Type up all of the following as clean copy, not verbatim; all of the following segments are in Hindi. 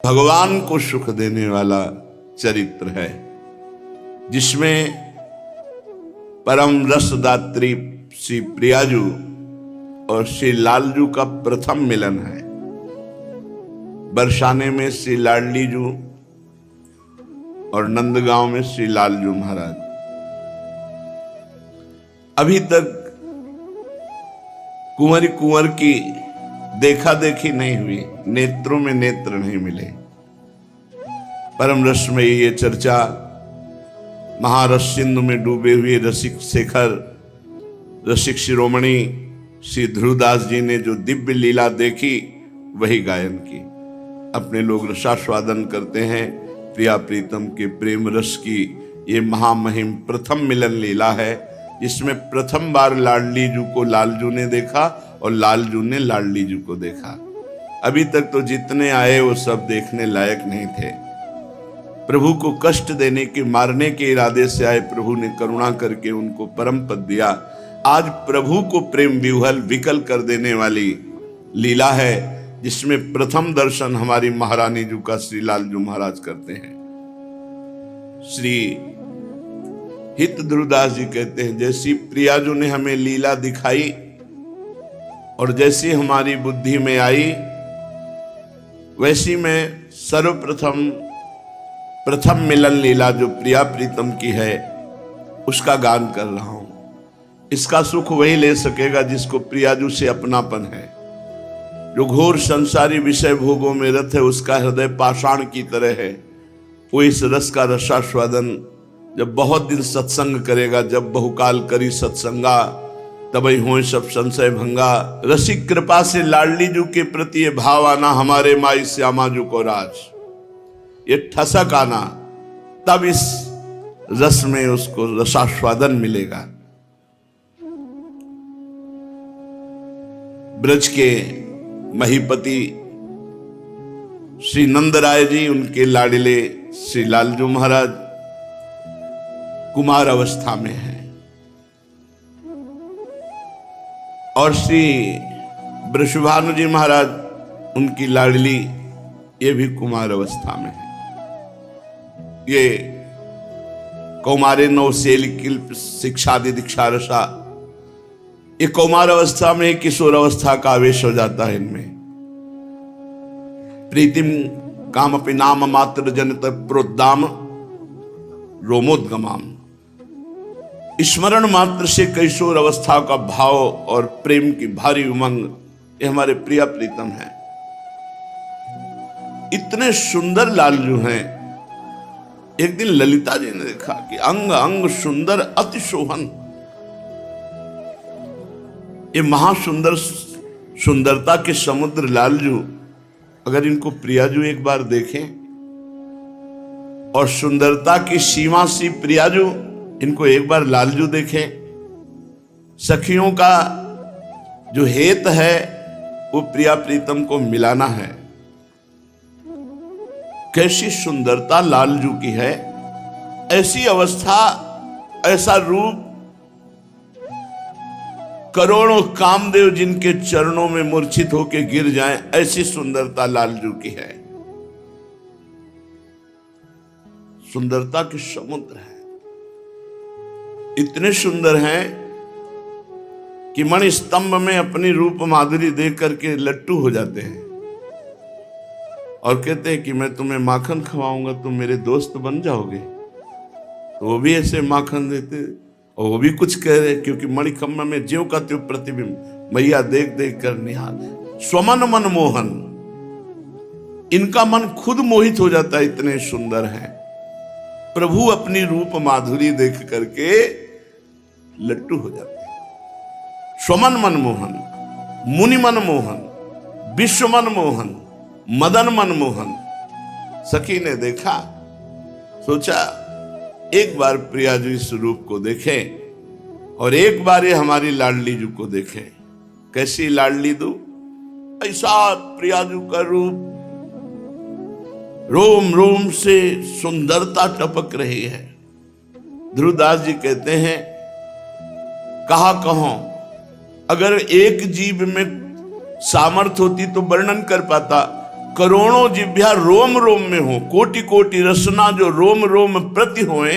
भगवान को सुख देने वाला चरित्र है, जिसमें परम रसदात्री श्री प्रियाजू और श्री लालजू का प्रथम मिलन है। बरसाने में श्री लाडलीजू और नंदगांव में श्री लालजू महाराज। अभी तक कुंवर की देखा देखी नहीं हुई, नेत्रों में नेत्र नहीं मिले। परम रस में ये चर्चा महारस सिंधु में डूबे हुए रसिक शेखर, रसिक शिरोमणि श्री ध्रुवदास जी ने जो दिव्य लीला देखी वही गायन की। अपने लोग रसास्वादन करते हैं। प्रिया प्रीतम के प्रेम रस की ये महामहिम प्रथम मिलन लीला है, जिसमें प्रथम बार लाडलीजू को लालजू ने देखा और लालजू ने लाडलीजू को देखा। अभी तक तो जितने आए वो सब देखने लायक नहीं थे। प्रभु को कष्ट देने के, मारने के इरादे से आए, प्रभु ने करुणा करके उनको परम पद दिया। आज प्रभु को प्रेम विह्वल विकल कर देने वाली लीला है, जिसमें प्रथम दर्शन हमारी महारानी जी का श्री लालजू महाराज करते हैं। श्री हित ध्रुवदास जी कहते हैं, जैसी प्रियाजू ने हमें लीला दिखाई और जैसी हमारी बुद्धि में आई, वैसी मैं सर्वप्रथम प्रथम मिलन लीला जो प्रिया प्रीतम की है उसका गान कर रहा हूं। इसका सुख वही ले सकेगा जिसको प्रियाजू से अपनापन है। जो घोर संसारी विषय भोगों में रत है, उसका हृदय पाषाण की तरह है। वो इस रस का रसास्वादन जब बहुत दिन सत्संग करेगा, जब बहुकाल करी सत्संगा तबई होए सब संशय भंगा। रसिक कृपा से लाडलीजू के प्रति ये भाव आना, हमारे माई श्यामाजू को राज, ये ठसक आना, तब इस रस में उसको रसास्वादन मिलेगा। ब्रज के महीपति श्री नंदराय जी, उनके लाडले श्री लालजू महाराज कुमार अवस्था में हैं और श्री वृषभानु जी महाराज, उनकी लाडली, ये भी कुमार अवस्था में है। ये कौमारे नवसेल किल्प शिक्षादि दीक्षा रसा, ये कौमार अवस्था में किशोर अवस्था का आवेश हो जाता है इनमें। प्रीतिम काम अपि नाम मात्र जनित प्रोद्दाम रोमोद्गमाम। स्मरण मात्र से किशोर अवस्था का भाव और प्रेम की भारी उमंग, ये हमारे प्रिया प्रीतम है। इतने सुंदर लालजू हैं। एक दिन ललिता जी ने देखा कि अंग अंग सुंदर अति शोभन। ये महासुंदर सुंदरता के समुद्र लालजू, अगर इनको प्रियाजू एक बार देखें, और सुंदरता की सीमा सी प्रियाजू, इनको एक बार लालजू देखें। सखियों का जो हेत है वो प्रिया प्रीतम को मिलाना है। कैसी सुंदरता लालजू की है, ऐसी अवस्था, ऐसा रूप, करोड़ों कामदेव जिनके चरणों में मूर्छित होकर गिर जाएं, ऐसी सुंदरता लालजू की है। सुंदरता के समुद्र है। इतने सुंदर हैं कि मणि स्तंभ में अपनी रूप माधुरी देख करके लट्टू हो जाते हैं और कहते हैं कि मैं तुम्हें माखन खवाऊंगा, तुम मेरे दोस्त बन जाओगे। तो वो भी ऐसे माखन देते और वो भी कुछ कह रहे, क्योंकि मणिखम्भ में ज्यों का त्यों प्रतिबिंब मैया देख देख कर निहाल। स्वमन मन मोहन, इनका मन खुद मोहित हो जाता है, इतने सुंदर हैं। प्रभु अपनी रूप माधुरी देख करके लट्टू हो जाते हैं। स्वमन मन मोहन, मुनि मन मोहन, विश्व मन मोहन, मदन मन मोहन। सखी ने देखा, सोचा एक बार प्रियाजू इस रूप को देखें और एक बार ये हमारी लाडलीजू को देखें। कैसी लाडलीजू, ऐसा प्रियाजू का रूप, रोम रोम से सुंदरता टपक रही है। ध्रुवदास जी कहते हैं, कहा कहो, अगर एक जीव में सामर्थ्य होती तो वर्णन कर पाता, करोड़ों जिभ्या रोम रोम में हो, कोटि कोटि रसना जो रोम रोम प्रति होए,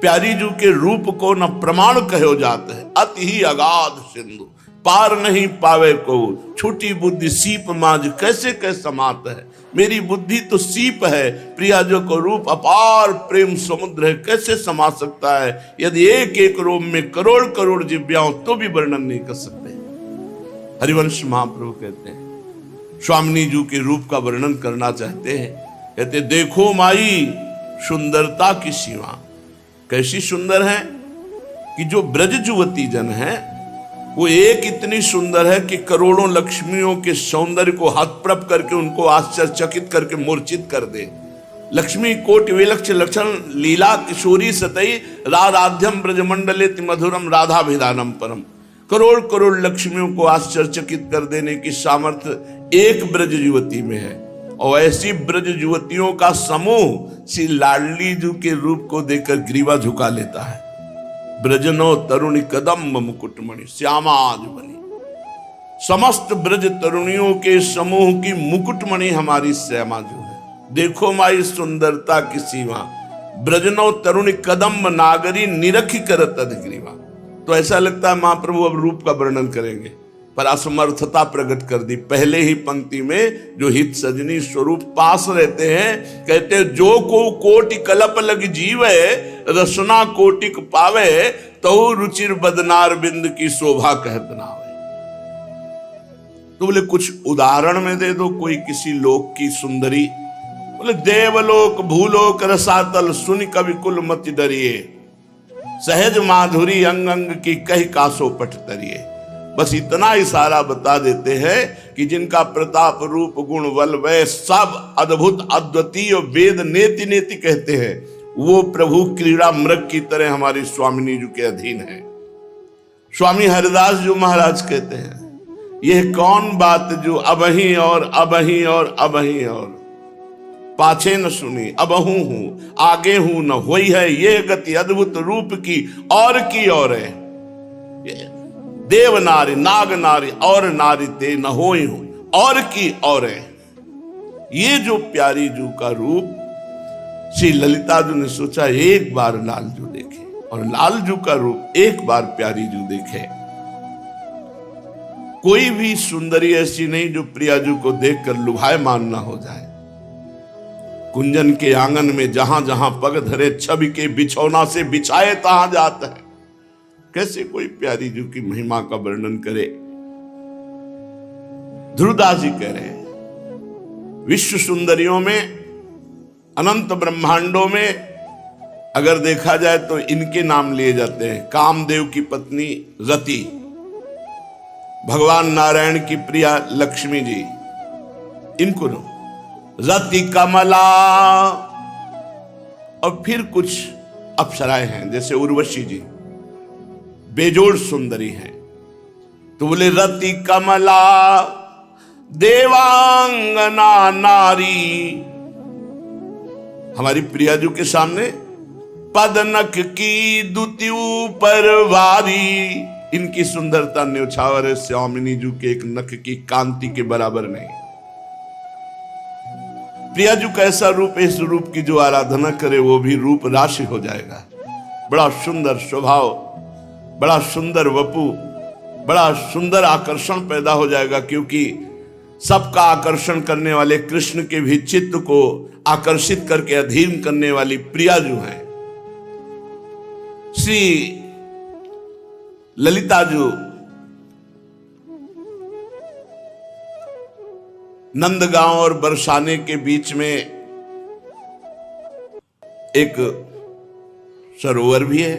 प्यारी जू के रूप को न प्रमाण कहो जात है। अति ही अगाध सिंधु पार नहीं पावे को, छूटी बुद्धि सीप माज कैसे कैसे समात है। मेरी बुद्धि तो सीप है, प्रिया जो को रूप अपार प्रेम समुद्र है, कैसे समा सकता है। यदि एक एक रोम में करोड़ करोड़ जिव्याओं तो भी वर्णन नहीं कर सकते। हरिवंश महाप्रभु कहते हैं, स्वामिनी जी के रूप का वर्णन करना चाहते हैं, कहते देखो माई सुंदरता की सीमा। कैसी सुंदर है कि जो ब्रज जुवती जन है वो एक इतनी सुंदर है कि करोड़ों लक्ष्मियों के सौंदर्य को हतप्रभ करके उनको आश्चर्यचकित करके मूर्छित कर दे। लक्ष्मी कोटि विलक्ष लक्षण लीला किशोरी सतई राराध्यम ब्रजमंडले मधुरम राधाभिधानम परम। करोड़ करोड़ लक्ष्मियों को आश्चर्यचकित कर देने की सामर्थ्य एक ब्रज युवती में है। और ऐसी ब्रज युवतियों का समूह श्री लाडली जू के रूप को देखकर ग्रीवा झुका लेता है। ब्रजनो तरुणी कदम्ब मुकुटमणि श्यामाज बनी। समस्त ब्रज तरुणियों के समूह की मुकुटमणि हमारी श्यामा जो है। देखो माई सुंदरता की सीमा, ब्रजनो तरुणी कदम्ब नागरी निरखी करत अधिग्रीवा। तो ऐसा लगता है महाप्रभु अब रूप का वर्णन करेंगे, पर असमर्थता प्रकट कर दी। पहले ही पंक्ति में जो हित सजनी स्वरूप पास रहते हैं, कहते जो को कोटि कलप लग जीवे रसना कोटिक पावे, तो रुचिर बदनार बिंद की शोभा कहत नावे। तो बोले कुछ उदाहरण में दे दो कोई किसी लोक की सुंदरी। बोले देवलोक भूलोक रसातल सुन कवि कुल मति डरिए, सहज माधुरी अंग अंग की कही कासो पट तरिए। बस इतना इशारा बता देते हैं कि जिनका प्रताप रूप गुण बल वह सब अद्भुत अद्वितीय वेद नेति नेति कहते हैं, वो प्रभु क्रीड़ा मृग की तरह हमारी स्वामिनी जी के अधीन है। स्वामी हरिदास जी महाराज कहते हैं, यह कौन बात जो अबही और अबही और अबही और पाछे न सुनी अबहू हूं आगे हूं न होई है, ये गति अद्भुत रूप की और है। देव नारी नाग नारी और नारी ते न होई हूं और की और है। ये जो प्यारी जू का रूप श्री ललिता जू ने सोचा एक बार लाल जू देखे, और लाल जू का रूप एक बार प्यारी जू देखे। कोई भी सुंदरी ऐसी नहीं जो प्रिया जू को देखकर लुभायमान ना हो जाए। कुंजन के आंगन में जहां जहां पग धरे छवि के बिछौना से बिछाए तहां जाता है। कैसे कोई प्यारी जू की महिमा का वर्णन करे। ध्रुवदास जी कह रहे हैं, विश्व सुंदरियों में अनंत ब्रह्मांडों में अगर देखा जाए तो इनके नाम लिए जाते हैं। कामदेव की पत्नी रति, भगवान नारायण की प्रिया लक्ष्मी जी, इनको रति कमला, और फिर कुछ अप्सराएं हैं जैसे उर्वशी जी, बेजोड़ सुंदरी हैं। तो बोले रति कमला देवांगना नारी, हमारी प्रियाजू के सामने पदनक की दुति ऊपर वारी। इनकी सुंदरता न्यौछावर है, स्वामिनी जू के एक नख की कांति के बराबर नहीं। प्रियाजू का ऐसा रूप, इस रूप की जो आराधना करे वो भी रूप राशि हो जाएगा। बड़ा सुंदर स्वभाव, बड़ा सुंदर वपु, बड़ा सुंदर आकर्षण पैदा हो जाएगा, क्योंकि सबका आकर्षण करने वाले कृष्ण के भी चित्त को आकर्षित करके अधीन करने वाली प्रिया जो है श्री ललिता जो नंदगांव और बरसाने के बीच में एक सरोवर भी है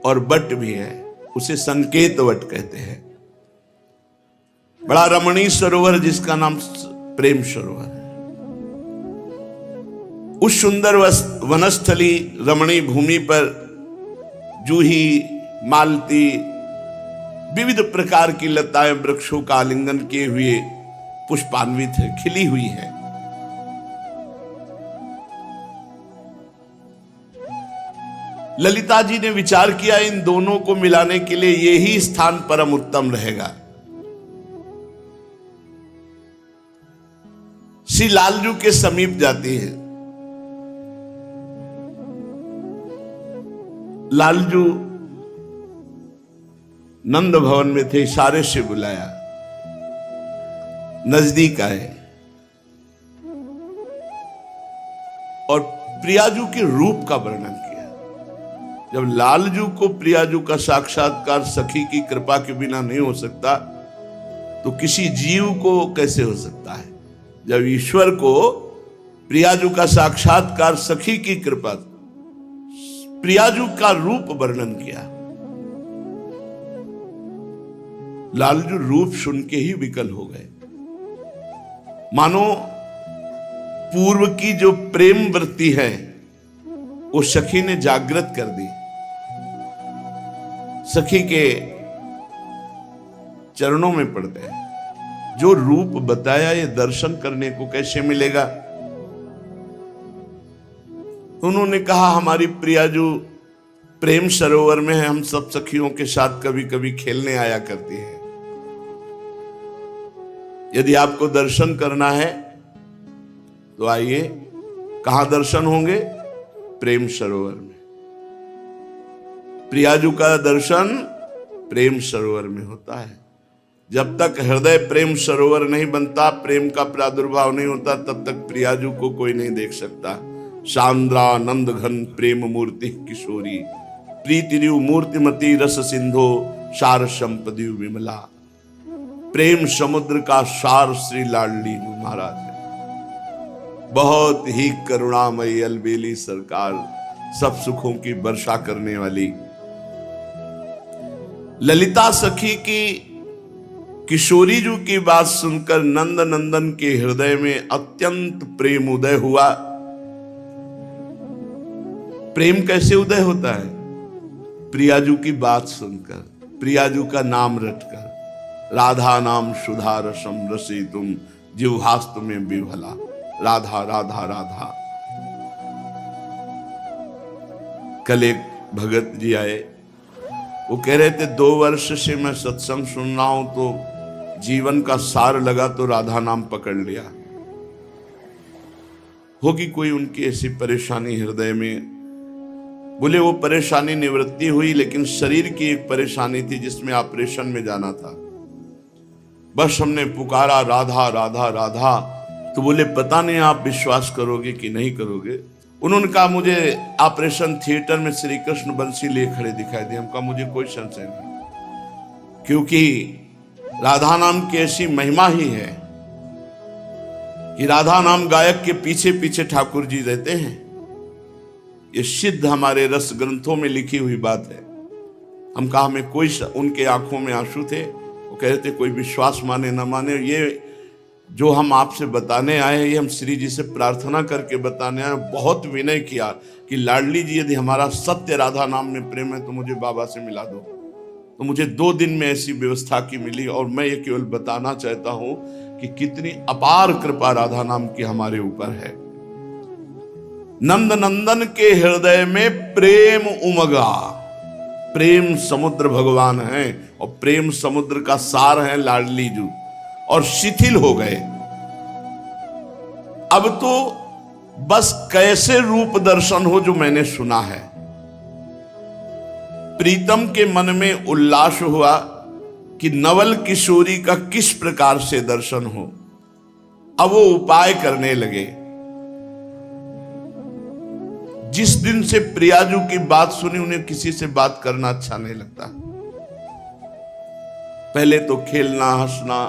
और वट भी है, उसे संकेत वट कहते हैं। बड़ा रमणीय सरोवर जिसका नाम प्रेम सरोवर है। उस सुंदर वनस्थली रमणीय भूमि पर जूही, मालती, विविध प्रकार की लताएं वृक्षों का आलिंगन किए हुए पुष्पान्वित है, खिली हुई है। ललिता जी ने विचार किया इन दोनों को मिलाने के लिए यही स्थान परम उत्तम रहेगा। श्री लालजू के समीप जाती है। लालजू नंद भवन में थे, इशारे से बुलाया, नजदीक आए और प्रियाजू के रूप का वर्णन किया। जब लालजू को प्रियाजू का साक्षात्कार सखी की कृपा के बिना नहीं हो सकता, तो किसी जीव को कैसे हो सकता है? जब ईश्वर को प्रियाजू का साक्षात्कार सखी की कृपा, प्रियाजू का रूप वर्णन किया, लालजू रूप सुन के ही विकल हो गए। मानो पूर्व की जो प्रेम वृत्ति है वो सखी ने जागृत कर दी। सखी के चरणों में पड़ते हैं, जो रूप बताया ये दर्शन करने को कैसे मिलेगा? उन्होंने कहा हमारी प्रियाजू प्रेम सरोवर में है, हम सब सखियों के साथ कभी कभी खेलने आया करती है। यदि आपको दर्शन करना है तो आइए। कहां दर्शन होंगे? प्रेम सरोवर में। प्रियाजू का दर्शन प्रेम सरोवर में होता है। जब तक हृदय प्रेम सरोवर नहीं बनता, प्रेम का प्रादुर्भाव नहीं होता, तब तक प्रियाजू को कोई नहीं देख सकता। सांद्रानंद घन प्रेम मूर्ति किशोरी, प्रीतिरिव मूर्तिमती रस सिंधो, सार संपदिव विमला। प्रेम समुद्र का सार श्री लाडली महाराज है। बहुत ही करुणामयी अलबेली सरकार, सब सुखों की वर्षा करने वाली। ललिता सखी की किशोरी जू की बात सुनकर नंद नंदन के हृदय में अत्यंत प्रेम उदय हुआ। प्रेम कैसे उदय होता है? प्रियाजू की बात सुनकर, प्रियाजू का नाम रटकर। राधा नाम सुधा रसम रसी तुम, जिह्वास्तु में विभला। राधा राधा राधा। कल एक भगत जी आए, वो कह रहे थे 2 वर्ष से मैं सत्संग सुन रहा हूं, तो जीवन का सार लगा तो राधा नाम पकड़ लिया। होगी कोई उनकी ऐसी परेशानी हृदय में। बोले वो परेशानी निवृत्ति हुई, लेकिन शरीर की एक परेशानी थी जिसमें ऑपरेशन में जाना था। बस हमने पुकारा राधा राधा राधा, तो बोले पता नहीं आप विश्वास करोगे कि नहीं करोगे। उन्होंने कहा मुझे ऑपरेशन थिएटर में श्री कृष्ण बंसी लिए खड़े दिखाई दिए। हम कहा मुझे कोई संशय नहीं, क्योंकि राधा नाम की ऐसी महिमा ही है कि राधा नाम गायक के पीछे पीछे ठाकुर जी रहते हैं। ये सिद्ध हमारे रस ग्रंथों में लिखी हुई बात है। हम कहा हमें कोई, उनके आंखों में आंसू थे। वो कह रहे थे कोई विश्वास माने ना माने, ये जो हम आपसे बताने आए हैं, ये हम श्री जी से प्रार्थना करके बताने आए। बहुत विनय किया कि लाडली जी यदि हमारा सत्य राधा नाम में प्रेम है तो मुझे बाबा से मिला दो। तो मुझे 2 दिन में ऐसी व्यवस्था की मिली, और मैं ये केवल बताना चाहता हूं कि कितनी अपार कृपा राधा नाम की हमारे ऊपर है। नंद नंदन के हृदय में प्रेम उमगा। प्रेम समुद्र भगवान है और प्रेम समुद्र का सार है लाडली जू, और शिथिल हो गए। अब तो बस कैसे रूप दर्शन हो जो मैंने सुना है। प्रीतम के मन में उल्लास हुआ कि नवल किशोरी का किस प्रकार से दर्शन हो। अब वो उपाय करने लगे। जिस दिन से प्रियाजू की बात सुनी, उन्हें किसी से बात करना अच्छा नहीं लगता। पहले तो खेलना हंसना,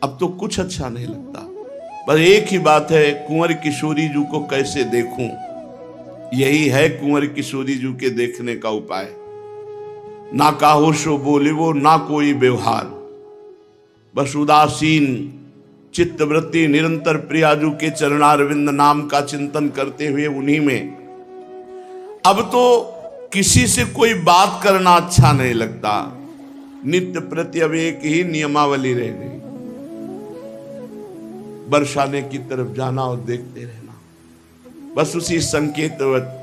अब तो कुछ अच्छा नहीं लगता। बस एक ही बात है, कुंवर किशोरी जू को कैसे देखूं। यही है कुंवर किशोरी जू के देखने का उपाय। ना काहो सो बोले वो, ना कोई व्यवहार, बस उदासीन चित्तवृत्ति निरंतर प्रियाजू के चरणारविंद नाम का चिंतन करते हुए उन्हीं में। अब तो किसी से कोई बात करना अच्छा नहीं लगता। नित्य प्रति अब एक ही नियमावली रह गई, बरसाने की तरफ जाना और देखते रहना। बस उसी संकेतवत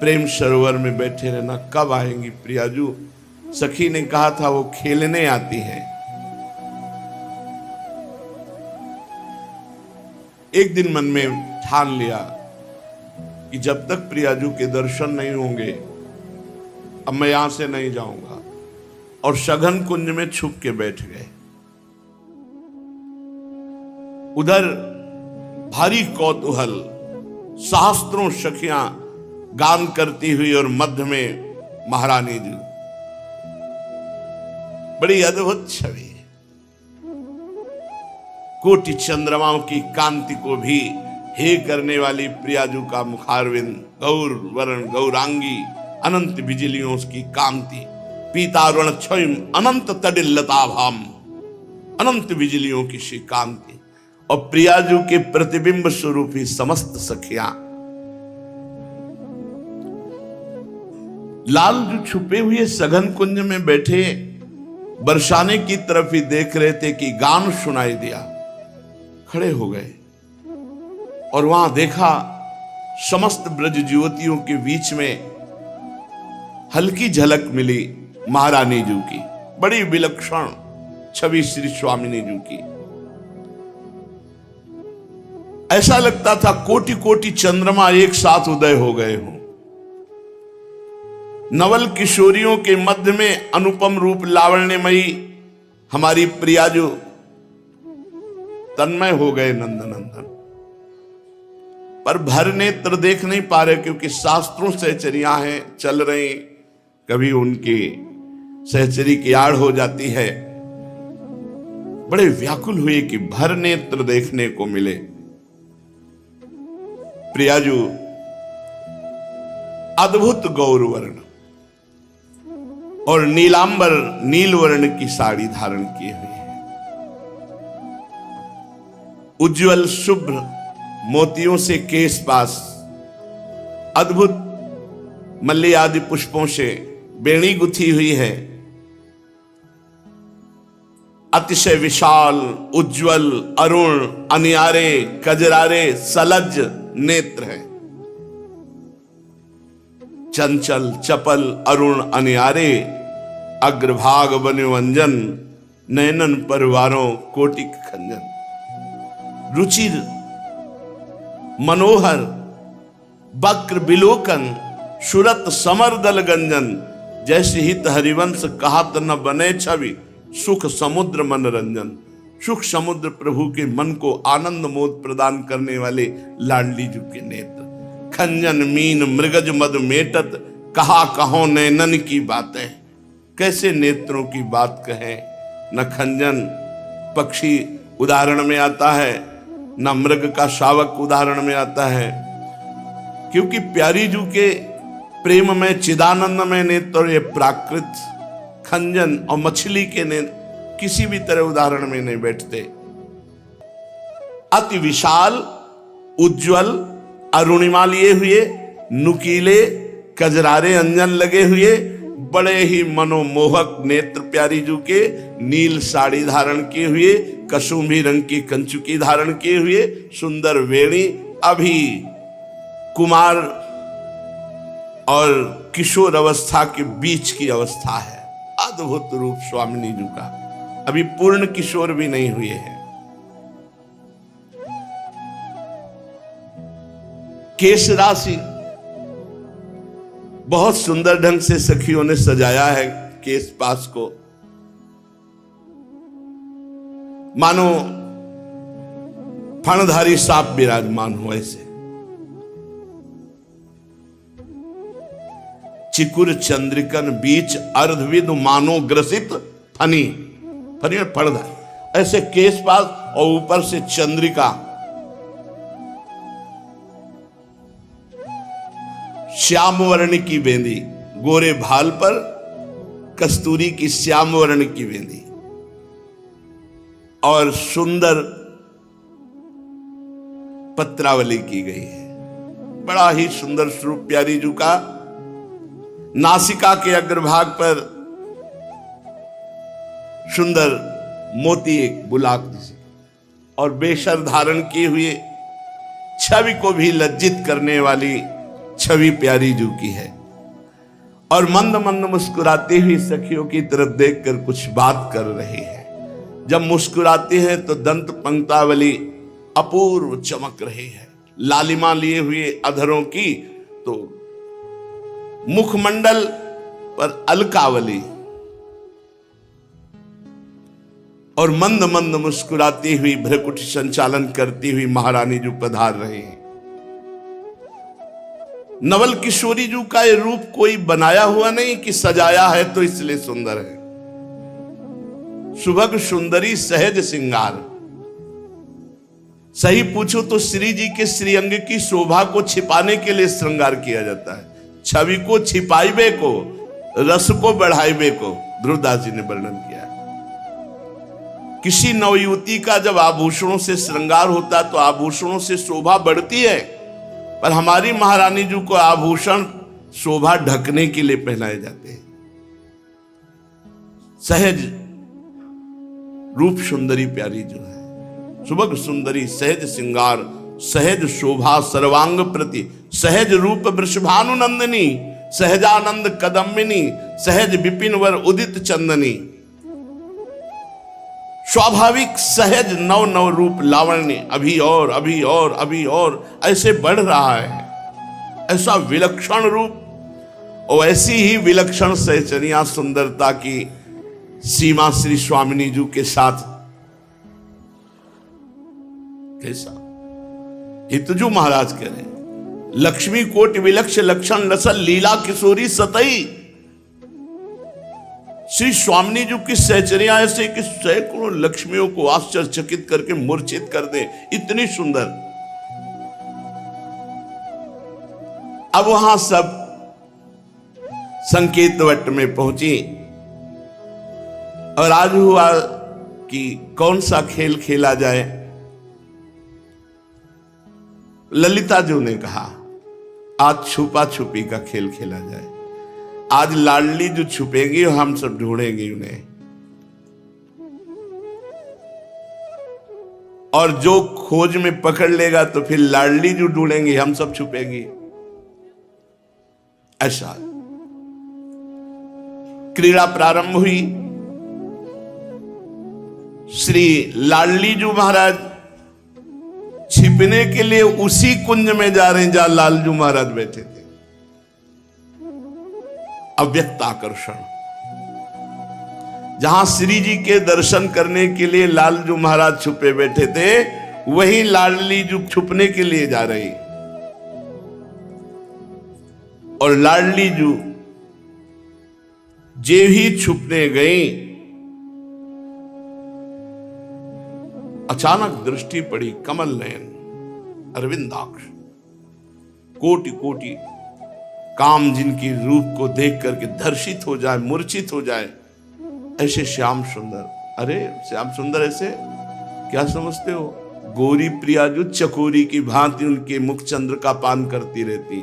प्रेम सरोवर में बैठे रहना। कब आएंगी प्रियाजू? सखी ने कहा था वो खेलने आती है। एक दिन मन में ठान लिया कि जब तक प्रियाजू के दर्शन नहीं होंगे अब मैं यहां से नहीं जाऊंगा, और सघन कुंज में छुप के बैठ गए। उधर भारी कौतूहल, सहस्त्रों सखियां गान करती हुई और मध्य में महारानी जी। बड़ी अद्भुत छवि, कोटि चंद्रमाओं की कांति को भी हे करने वाली प्रियाजू का मुखारविंद, गौर वरण गौरांगी, अनंत बिजलियों की कांति, पीतारुण छयम अनंत तडिल्लताभाम, अनंत बिजलियों की सी कांति, और प्रियाजू के प्रतिबिंब स्वरूप ही समस्त सखियां। लाल जो छुपे हुए सघन कुंज में बैठे बरसाने की तरफ ही देख रहे थे कि गान सुनाई दिया, खड़े हो गए और वहां देखा समस्त ब्रज युवतियों के बीच में हल्की झलक मिली महारानी जी की, बड़ी विलक्षण छवि श्री स्वामिनी जी की। ऐसा लगता था कोटि कोटि चंद्रमा एक साथ उदय हो गए हों। नवल किशोरियों के मध्य में अनुपम रूप लावण्यमयी हमारी प्रियाजू तन्मय हो गए नंदनंदन। पर भर नेत्र देख नहीं पा रहे, क्योंकि शास्त्रों सहचरियां हैं चल रही, कभी उनकी सहचरी की आड़ हो जाती है। बड़े व्याकुल हुए कि भर नेत्र देखने को मिले। प्रियाजू अद्भुत गौरवर्ण और नीलांबर नील वर्ण की साड़ी धारण किए हुई है। उज्जवल शुभ्र मोतियों से केश पास, अद्भुत मल्ली आदि पुष्पों से बेणी गुथी हुई है। अतिशय विशाल, उज्जवल, अरुण, अनियारे, कजरारे, सलज नेत्र है। चंचल, चपल, अरुण, अनियारे, अग्रभाग वन्यवंजन, नयनन परवारों कोटिक खंजन। रुचिर, मनोहर, वक्र बिलोकन, सुरत समरदल गंजन। जैसे हित हरिवंश कहत न बने छवि, सुख समुद्र मनोरंजन। सुख समुद्र प्रभु के मन को आनंद मोद प्रदान करने वाले लाडली जी के नेत्र। खंजन मीन मृगज मद मेटत, कहा कहो नैनन की बातें। कैसे नेत्रों की बात कहें। न खंजन पक्षी उदाहरण में आता है, न मृग का शावक उदाहरण में आता है, क्योंकि प्यारी जू के प्रेम में चिदानंद में नेत्र ये प्राकृत खंजन और मछली के नेत्र किसी भी तरह उदाहरण में नहीं बैठते। अति विशाल, उज्जवल, अरुणिमा लिए हुए, नुकीले कजरारे अंजन लगे हुए, बड़े ही मनोमोहक नेत्र प्यारी जू के, नील साड़ी धारण किए हुए, कसुम्भी रंग की कंचुकी धारण किए हुए, सुंदर वेणी। अभी कुमार और किशोर अवस्था के बीच की अवस्था है। अद्भुत रूप स्वामिनी जी का, अभी पूर्ण किशोर भी नहीं हुए हैं। केश राशि बहुत सुंदर ढंग से सखियों ने सजाया है केश पास को, मानो फणधारी सांप विराजमान हो ऐसे। चिकुर चंद्रिकन बीच अर्धविद मानो ग्रसित फनी, फनी में फणधारी ऐसे केश पास, और ऊपर से चंद्रिका। श्याम वर्ण की बेंदी, गोरे भाल पर कस्तूरी की श्याम वर्ण की बेंदी, और सुंदर पत्रावली की गई है। बड़ा ही सुंदर स्वरूप प्यारी जू का। नासिका के अग्रभाग पर सुंदर मोती एक बुलाक जैसे, और बेशर धारण किए हुए, छवि को भी लज्जित करने वाली छवि प्यारी जू की है। और मंद मंद मुस्कुराती हुई सखियों की तरफ देखकर कुछ बात कर रही है। जब मुस्कुराती है तो दंत पंक्तावली अपूर्व चमक रहे हैं। लालिमा लिए हुए अधरों की, तो मुखमंडल पर अलकावली और मंद मंद मुस्कुराती हुई भ्रकुटी संचालन करती हुई महारानी जो पधार रहे हैं। नवल किशोरी जी का ये रूप कोई बनाया हुआ नहीं कि सजाया है तो इसलिए सुंदर है। सुभग सुंदरी सहज श्रृंगार। सही पूछो तो श्री जी के श्रीअंग की शोभा को छिपाने के लिए श्रृंगार किया जाता है। छवि को छिपाइबे को, रस को बढ़ाइबे को ध्रुवदास जी ने वर्णन किया। किसी नवयुवती का जब आभूषणों से श्रृंगार होता है तो आभूषणों से शोभा बढ़ती है, पर हमारी महारानी जी को आभूषण शोभा ढकने के लिए पहनाए जाते हैं। सहज रूप सुंदरी प्यारी जो है, सुभग सुंदरी सहज श्रृंगार, सहज शोभा सर्वांग प्रति, सहज रूप वृषभानु नंदिनी, सहजानंद कदम्बिनी, सहज विपिन वर उदित चंदनी। स्वाभाविक सहज नव नव रूप लावण्य अभी और अभी और अभी और ऐसे बढ़ रहा है। ऐसा विलक्षण रूप और ऐसी ही विलक्षण सहचर्या सुंदरता की सीमा श्री स्वामिनी जी के साथ कैसा हितजू महाराज कह रहे हैं, लक्ष्मी कोटि विलक्ष लक्षण लसल लीला किशोरी सतई। श्री स्वामिनी जी की सहचर्या ऐसे कि सैकड़ों लक्ष्मियों को आश्चर्यचकित करके मूर्छित कर दे, इतनी सुंदर। अब वहां सब संकेत वट में पहुंची और आज हुआ कि कौन सा खेल खेला जाए। ललिता जी ने कहा आज छुपा छुपी का खेल खेला जाए। आज लाडली जो छुपेंगी और हम सब ढूंढेंगे उन्हें, और जो खोज में पकड़ लेगा तो फिर लाडली जो ढूंढेंगे, हम सब छुपेंगे। ऐसा क्रीड़ा प्रारंभ हुई। श्री लाडली जी महाराज छिपने के लिए उसी कुंज में जा रहे हैं जहां लालजू महाराज बैठे थे। अव्यक्त आकर्षण, जहां श्री जी के दर्शन करने के लिए लालजू महाराज छुपे बैठे थे, वहीं लाडली जी छुपने के लिए जा रही। और लाडली जी जे ही छुपने गई, अचानक दृष्टि पड़ी कमल नयन अरविंदाक्ष, कोटि कोटि काम जिनकी रूप को देख करके धर्षित हो जाए, मूर्छित हो जाए, ऐसे श्याम सुंदर। अरे श्याम सुंदर ऐसे क्या समझते हो? गोरी प्रिया जो चकोरी की भांति उनके मुख चंद्र का पान करती रहती।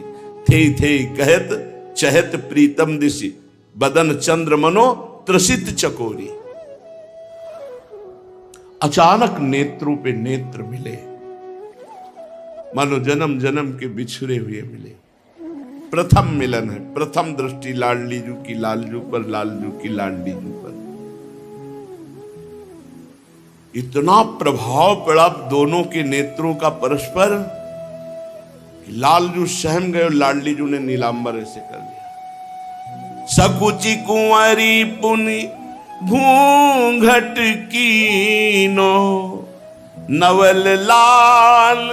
थे कहत चहत प्रीतम दिशि, बदन चंद्र मनो त्रसित चकोरी। अचानक नेत्रों पे नेत्र मिले, मानो जन्म जन्म के बिछड़े हुए मिले। प्रथम मिलन है, प्रथम दृष्टि लाडली जू की लालजू पर, लालजू की लाडली जू पर। इतना प्रभाव पड़ा दोनों के नेत्रों का परस्पर, लालजू सहम गए और लाडली जू ने नीलांबर ऐसे कर दिया। सकुची कुंवरी पुनि घूंघट कीनो, नवल लाल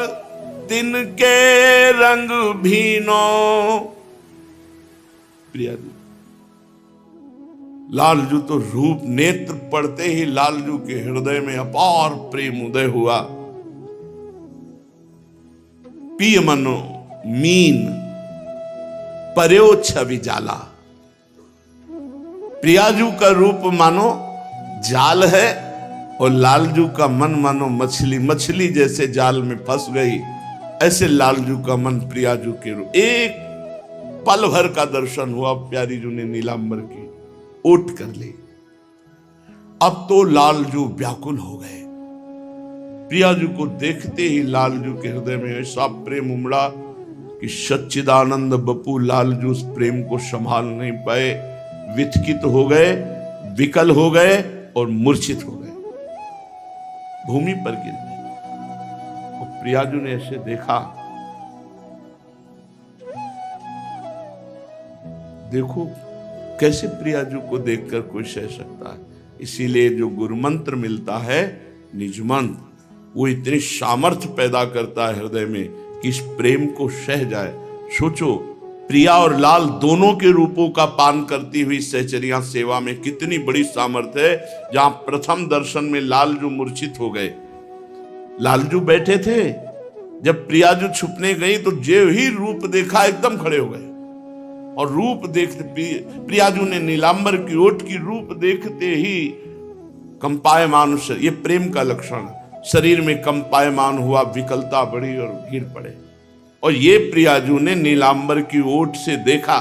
तिनके रंग भीनो। प्रिया जी, लालजू तो रूप नेत्र पड़ते ही लालजू के हृदय में अपार प्रेम उदय हुआ। पिय मनो मीन पर्यो छवि जाला। प्रियाजू का रूप मानो जाल है और लालजू का मन मानो मछली, मछली जैसे जाल में फंस गई, ऐसे लालजू का मन प्रियाजू के रूप। एक पल भर का दर्शन हुआ, प्यारी जू ने नीलांबर की ओट कर ली। अब तो लालजू व्याकुल हो गए। प्रियाजू को देखते ही लालजू के हृदय में ऐसा प्रेम उमड़ा कि सच्चिदानंद बपू लालजू उस प्रेम को संभाल नहीं पाए, विचकित हो गए, विकल हो गए और मूर्छित हो गए, भूमि पर गिर गए। प्रियाजू ने ऐसे देखा, देखो कैसे प्रियाजू को देखकर कोई सह सकता है। इसीलिए जो गुरु मंत्र मिलता है निज मंत्र, वो इतनी सामर्थ्य पैदा करता है हृदय में कि इस प्रेम को सह जाए। सोचो, प्रिया और लाल दोनों के रूपों का पान करती हुई सहचरिया सेवा में कितनी बड़ी सामर्थ्य है। जहां प्रथम दर्शन में लालजू मूर्छित हो गए, लालजू बैठे थे, जब प्रियाजू छुपने गई तो जो ही रूप देखा एकदम खड़े हो गए। और रूप देखते प्रियाजू ने नीलांबर की ओट की रूप देखते ही कंपायमान, ये प्रेम का लक्षण, शरीर में कंपायमान हुआ, विकलता बढ़ी और गिर पड़े। और ये प्रियाजू ने नीलांबर की ओट से देखा।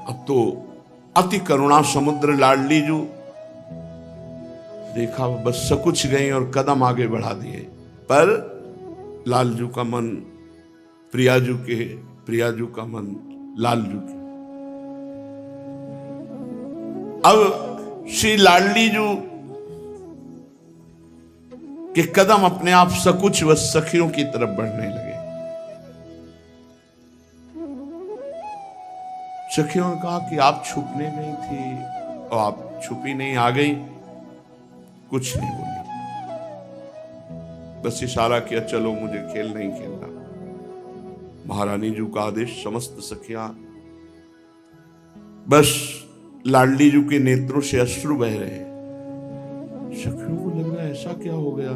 अब तो अति करुणा समुद्र लाडली जू देखा, बस सकुच गई और कदम आगे बढ़ा दिए। पर लालजू का मन प्रियाजू के, प्रियाजू का मन लालजू के। अब श्री लाडली जू के कदम अपने आप सकुच व सखियों की तरफ बढ़ने लगे। सखियों ने कहा कि आप छुपने गई थी और आप छुपी नहीं, आ गई। कुछ नहीं बोली, बस इशारा किया, चलो मुझे खेल नहीं खेलना। महारानी जू का आदेश, समस्त सखियां, बस लाडली जू के नेत्रों से अश्रु बह रहे हैं। सखियों को लग रहा है ऐसा क्या हो गया।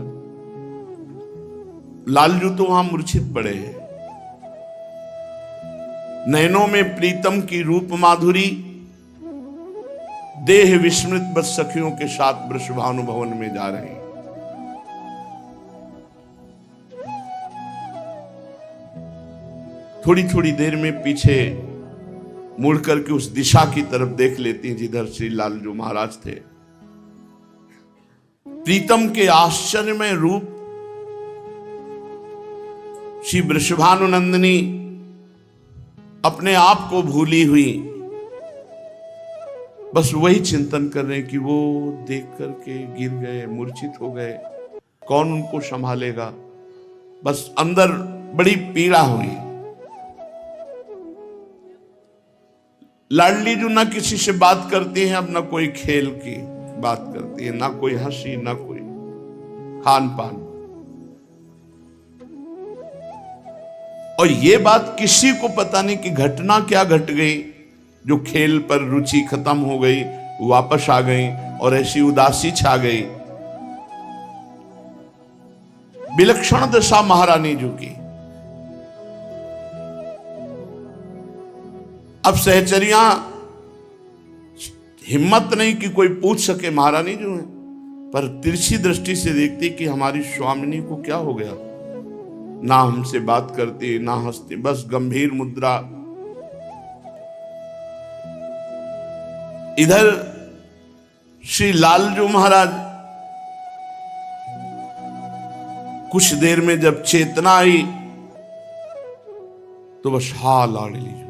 लालजू तो वहां मूर्छित पड़े हैं। नयनों में प्रीतम की रूप माधुरी, देह विस्मृत बस सखियों के साथ वृषभानु भवन में जा रहे हैं। थोड़ी थोड़ी देर में पीछे मुड़ करके उस दिशा की तरफ देख लेती हैं जिधर श्री लालजू महाराज थे। प्रीतम के आश्चर्यमय रूप, श्री वृषभानुनंदिनी अपने आप को भूली हुई, बस वही चिंतन कर रहे कि वो देख करके गिर गए, मूर्छित हो गए, कौन उनको संभालेगा। बस अंदर बड़ी पीड़ा हुई। लाडली जो ना किसी से बात करती है, अब ना कोई खेल की बात करती है, ना कोई हंसी, ना कोई खान पान। और ये बात किसी को पता नहीं कि घटना क्या घट गई, जो खेल पर रुचि खत्म हो गई, वापस आ गई और ऐसी उदासी छा गई। विलक्षण दशा महारानी जू की। अब सहचरिया हिम्मत नहीं कि कोई पूछ सके महारानी जो है, पर तिरछी दृष्टि से देखती कि हमारी स्वामिनी को क्या हो गया। ना हमसे बात करती, ना हंसती, बस गंभीर मुद्रा। इधर श्री लालजू महाराज कुछ देर में जब चेतना आई तो बस हा लाडली जू,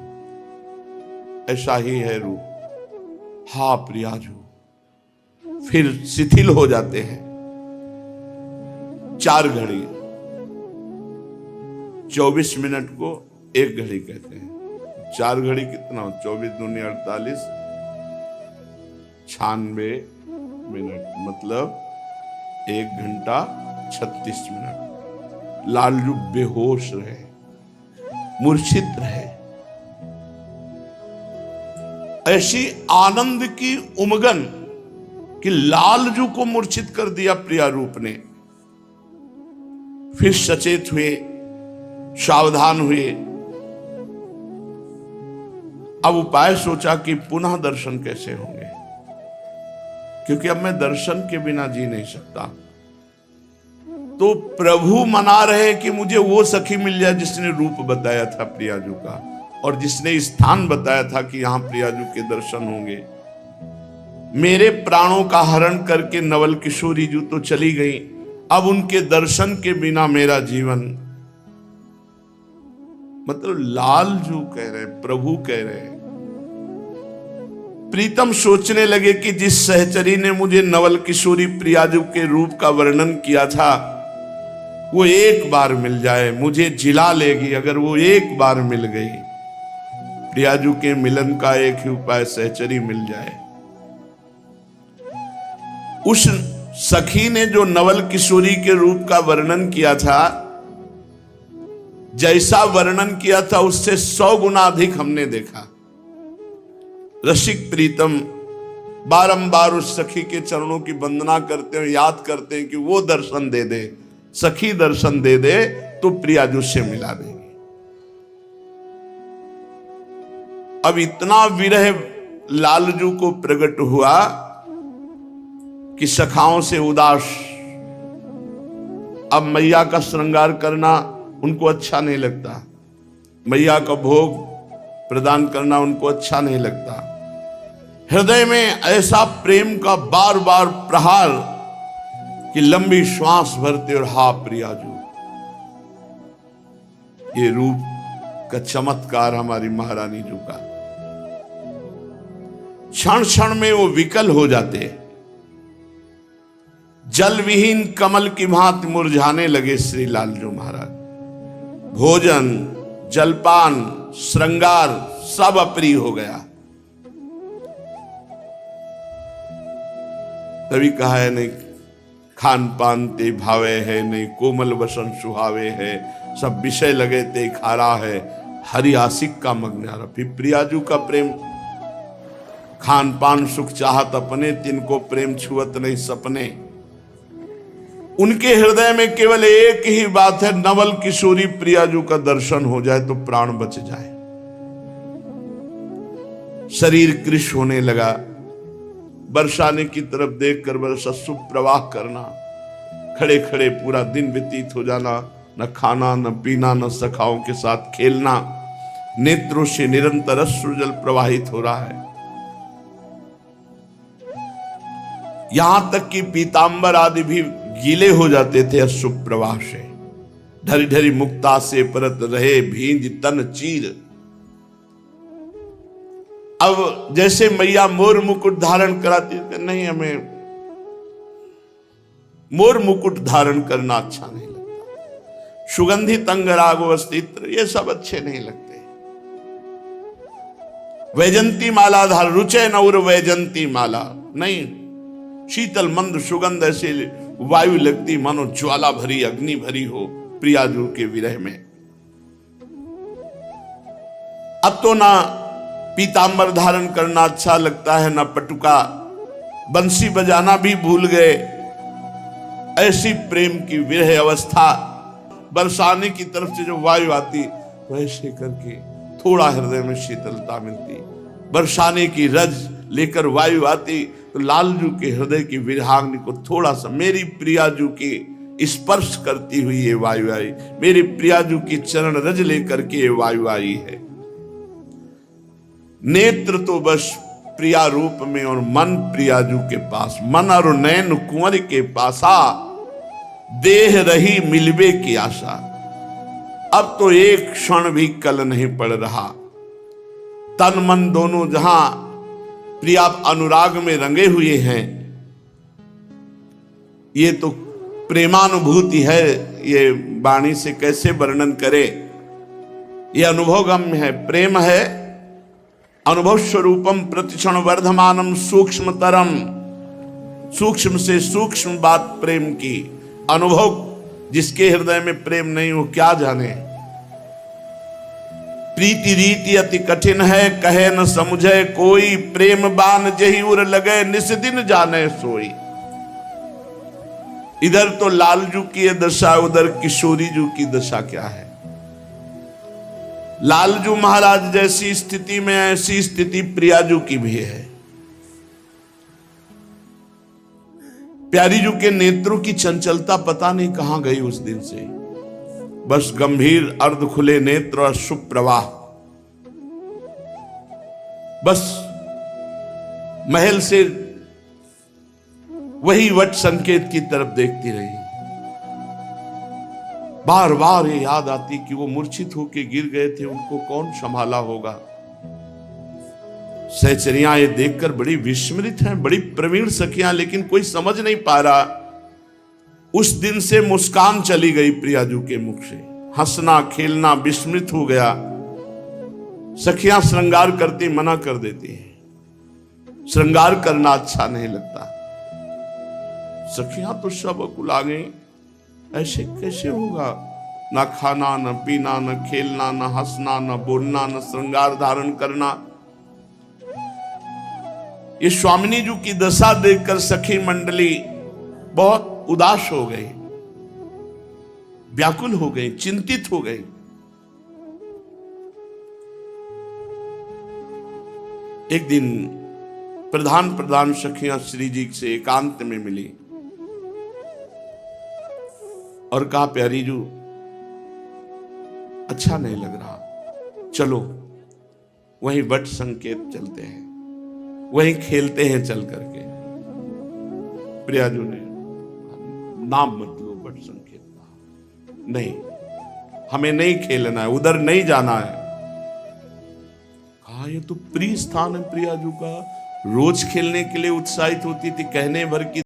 ऐसा ही है रूप, हा प्रियाजू, फिर शिथिल हो जाते हैं। 4 घड़ी, 24 मिनट को 1 घड़ी कहते हैं। 4 घड़ी कितना, 24 दूनी 48, 96 मिनट, मतलब 1 घंटा 36 मिनट। लालजू बेहोश रहे, मूर्छित रहे। ऐसी आनंद की उमगन कि लालजू को मूर्छित कर दिया प्रिया रूप ने। फिर सचेत हुए, सावधान हुए। अब उपाय सोचा कि पुनः दर्शन कैसे होंगे, क्योंकि अब मैं दर्शन के बिना जी नहीं सकता। तो प्रभु मना रहे कि मुझे वो सखी मिल जाए जिसने रूप बताया था प्रियाजू का, और जिसने स्थान बताया था कि यहां प्रियाजू के दर्शन होंगे। मेरे प्राणों का हरण करके नवल किशोरी जू तो चली गई, अब उनके दर्शन के बिना मेरा जीवन। मतलब लालजू कह रहे, प्रभु कह रहे, प्रीतम सोचने लगे कि जिस सहचरी ने मुझे नवल किशोरी प्रियाजू के रूप का वर्णन किया था वो एक बार मिल जाए, मुझे जिला लेगी अगर वो एक बार मिल गई। प्रियाजू के मिलन का एक ही उपाय, सहचरी मिल जाए। उस सखी ने जो नवल किशोरी के रूप का वर्णन किया था, जैसा वर्णन किया था उससे 100 गुना अधिक हमने देखा। रसिक प्रीतम बारंबार उस सखी के चरणों की वंदना करते हैं, याद करते हैं कि वो दर्शन दे दे, सखी दर्शन दे दे तो प्रियाजू से मिला देंगे। अब इतना विरह लालजू को प्रकट हुआ कि सखाओं से उदास। अब मैया का श्रृंगार करना उनको अच्छा नहीं लगता, मैया का भोग प्रदान करना उनको अच्छा नहीं लगता। हृदय में ऐसा प्रेम का बार बार प्रहार कि लंबी श्वास भरते और हा प्रियाजू। ये रूप का चमत्कार हमारी महारानी जी का। क्षण क्षण में वो विकल हो जाते, जल विहीन कमल की भांति मुरझाने लगे श्री लालजू महाराज। भोजन, जलपान, श्रृंगार सब अप्रिय हो गया। तभी कहा है नहीं खान पान ते भावे है, नहीं कोमल वसन सुहावे है, सब विषय लगे ते खारा है, हरि आशिक का मग्नारा। फिर प्रियाजू का प्रेम, खान पान सुख चाहत अपने, तिनको प्रेम छुअत नहीं सपने। उनके हृदय में केवल एक ही बात है, नवल किशोरी प्रियाजू का दर्शन हो जाए तो प्राण बच जाए। शरीर कृश होने लगा। बरसाने की तरफ देखकर बरसा सुप्रवाह करना, खड़े खड़े पूरा दिन व्यतीत हो जाना, न खाना न पीना न सखाओं के साथ खेलना, नेत्रों से निरंतर अश्रु जल प्रवाहित हो रहा है। यहां तक कि पीतांबर आदि भी गीले हो जाते थे अश्रु प्रवाह से। ढरी ढरी मुक्ता से परत रहे भींज तन चीर। अब जैसे मैया मोर मुकुट धारण कराती है, नहीं हमें मोर मुकुट धारण करना अच्छा नहीं लगता, सुगंधित अंगरागो अस्तित्र ये सब अच्छे नहीं लगते। वैजंती माला धार रुचे नौर वैजंती माला, नहीं शीतल मंद सुगंध ऐसे वायु लगती मानो ज्वाला भरी अग्नि भरी हो प्रियाजू के विरह में। अब तो ना पीतांबर धारण करना अच्छा लगता है, ना पटुका, बंसी बजाना भी भूल गए। ऐसी प्रेम की विरह अवस्था। बरसाने की तरफ से जो वायु आती तो ऐसे करके थोड़ा हृदय में शीतलता मिलती। बरसाने की रज लेकर वायु आती तो लालजू के हृदय की विरहाग्नि को थोड़ा सा, मेरी प्रियाजू की स्पर्श करती हुई ये वायु आई, मेरी प्रियाजू की चरण रज लेकर के ये वायु आई है। नेत्र तो बस प्रिया रूप में और मन प्रियाजू के पास, मन और नैन कुंवर के पासा, देह रही मिलबे की आशा। अब तो एक क्षण भी कल नहीं पड़ रहा। तन मन दोनों जहां प्रिया अनुराग में रंगे हुए हैं। ये तो प्रेमानुभूति है, ये वाणी से कैसे वर्णन करे। ये अनुभवगम्य है, प्रेम है। अनुभव स्वरूपम प्रतिक्षण वर्धमानम सूक्ष्मतरम, सूक्ष्म से सूक्ष्म बात प्रेम की। अनुभव जिसके हृदय में प्रेम नहीं हो क्या जाने। प्रीति रीति अति कठिन है, कहे न समझे कोई, प्रेम बान जही उर लगे निस दिन जाने सोई। इधर तो लालजू की दशा, उधर किशोरी जू की दशा क्या है। लालजू महाराज जैसी स्थिति में ऐसी स्थिति प्रियाजू की भी है। प्यारीजू के नेत्रों की चंचलता पता नहीं कहां गई उस दिन से। बस गंभीर अर्ध खुले नेत्र और सुप्रवाह। बस महल से वही वट संकेत की तरफ देखती रही। बार बार ये याद आती कि वो मूर्छित होके गिर गए थे, उनको कौन संभाला होगा। सहचरियां ये देखकर बड़ी विस्मृत हैं, बड़ी प्रवीण सखियां, लेकिन कोई समझ नहीं पा रहा। उस दिन से मुस्कान चली गई प्रियाजू के मुख से, हंसना खेलना विस्मृत हो गया। सखियां श्रृंगार करती मना कर देती हैं, श्रृंगार करना अच्छा नहीं लगता। सखियां तो सब अकुला गई, ऐसे कैसे होगा? ना खाना, न पीना, न खेलना, न हंसना, न बोलना, न श्रृंगार धारण करना। ये स्वामिनी जी की दशा देखकर सखी मंडली बहुत उदास हो गई, व्याकुल हो गई, चिंतित हो गई। एक दिन प्रधान सखियां श्री जी से एकांत में मिली और कहा, प्यारी जू अच्छा नहीं लग रहा, चलो वहीं वट संकेत चलते हैं, वहीं खेलते हैं चल करके। प्रियाजू ने, नाम मत लो वट संकेत का, नहीं हमें नहीं खेलना है, उधर नहीं जाना है। कहा, ये तो प्रिय स्थान है प्रियाजू का, रोज खेलने के लिए उत्साहित होती थी, कहने भर की